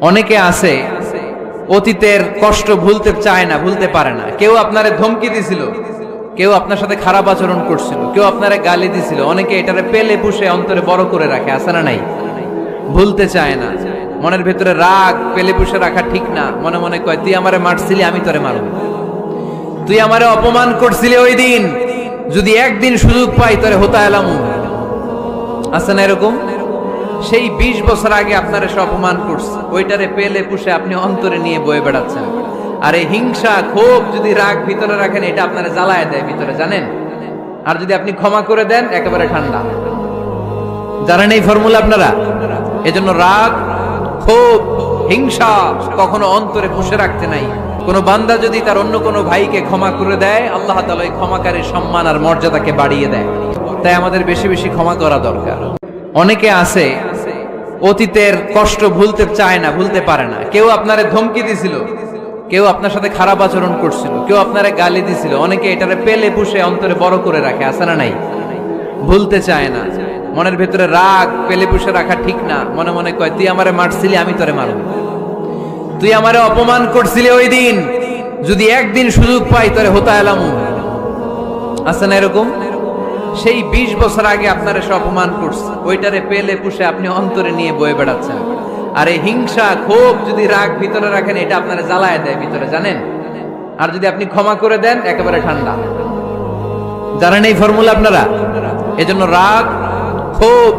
অনেকে আছে অতীতের কষ্ট ভুলতে চায় না, ভুলতে পারে না। কেউ আপনারে ধমকি দিছিল, কেউ আপনার সাথে খারাপ আচরণ করছিল, কেউ আপনারে গালি দিছিল, অনেকে এটারে পেলে পুষে অন্তরে বড় করে রাখে, আছে না নাই? ভুলতে চায় না, মনের ভেতরে রাগ পেলে পুষে রাখা ঠিক না। মনে মনে কয়, তুই আমারে মারছিলি, আমি তোরে মারব। তুই আমারে অপমান করছিলি ওই দিন, যদি একদিন সুযোগ পাই তোরে হতা এলামু। আছে না এরকম? সেই 20 বছর আগে আপনারা সব অপমান করছে, ওইটারে পেলে পুষে আপনি অন্তরে নিয়ে বয়ে বেড়াচ্ছেন। আর এই হিংসা ক্ষোভ যদি রাগ ভিতরে রাখেন, এটা আপনারা জ্বালায় দেয় ভিতরে, জানেন? আর যদি আপনি ক্ষমা করে দেন, একেবারে ঠান্ডা। জানেন এই ফর্মুলা আপনারা? এজন্য রাগ, ক্ষোভ, হিংসা কখনো অন্তরে পুষে রাখতে নাই। কোন বান্দা যদি তার অন্য কোনো ভাইকে ক্ষমা করে দেয়, আল্লাহ তাআলা ওই ক্ষমাকারীর সম্মান আর মর্যাদাকে বাড়িয়ে দেয়। তাই আমাদের বেশি বেশি ক্ষমা করা দরকার। অনেকে আছে অতীতের কষ্ট ভুলতে চায় না, ভুলতে পারে না। কেউ আপনারে ধমকি দিছিল, কেউ আপনার সাথে খারাপ আচরণ করছিল, কেউ আপনারে গালি দিছিল, অনেকে এটারে পেলে পুষে অন্তরে বড় করে রাখে, আছে না নাই? ভুলতে চায় না, মনের ভেতরে রাগ পেলে পুষে রাখা ঠিক না। মনে মনে কয়, তুই আমারে মারছিলি, আমি তোরে মারব। তুই আমারে অপমান করছিলি ওই দিন, যদি একদিন সুযোগ পাই তোরে হতা এলামু। আছে না এরকম? সেই 20 বছর আগে আপনারা সব অপমান করছে, ওইটারে পেলে পুষে আপনি অন্তরে নিয়ে বয়ে বেড়াচ্ছেন। আর এই হিংসা ক্ষোভ যদি রাগ ভিতরে রাখেন, এটা আপনারা জ্বালায় দেয় ভিতরে, জানেন? আর যদি আপনি ক্ষমা করে দেন, একেবারে ঠান্ডা। জানেন এই ফর্মুলা আপনারা? এজন্য রাগ, ক্ষোভ,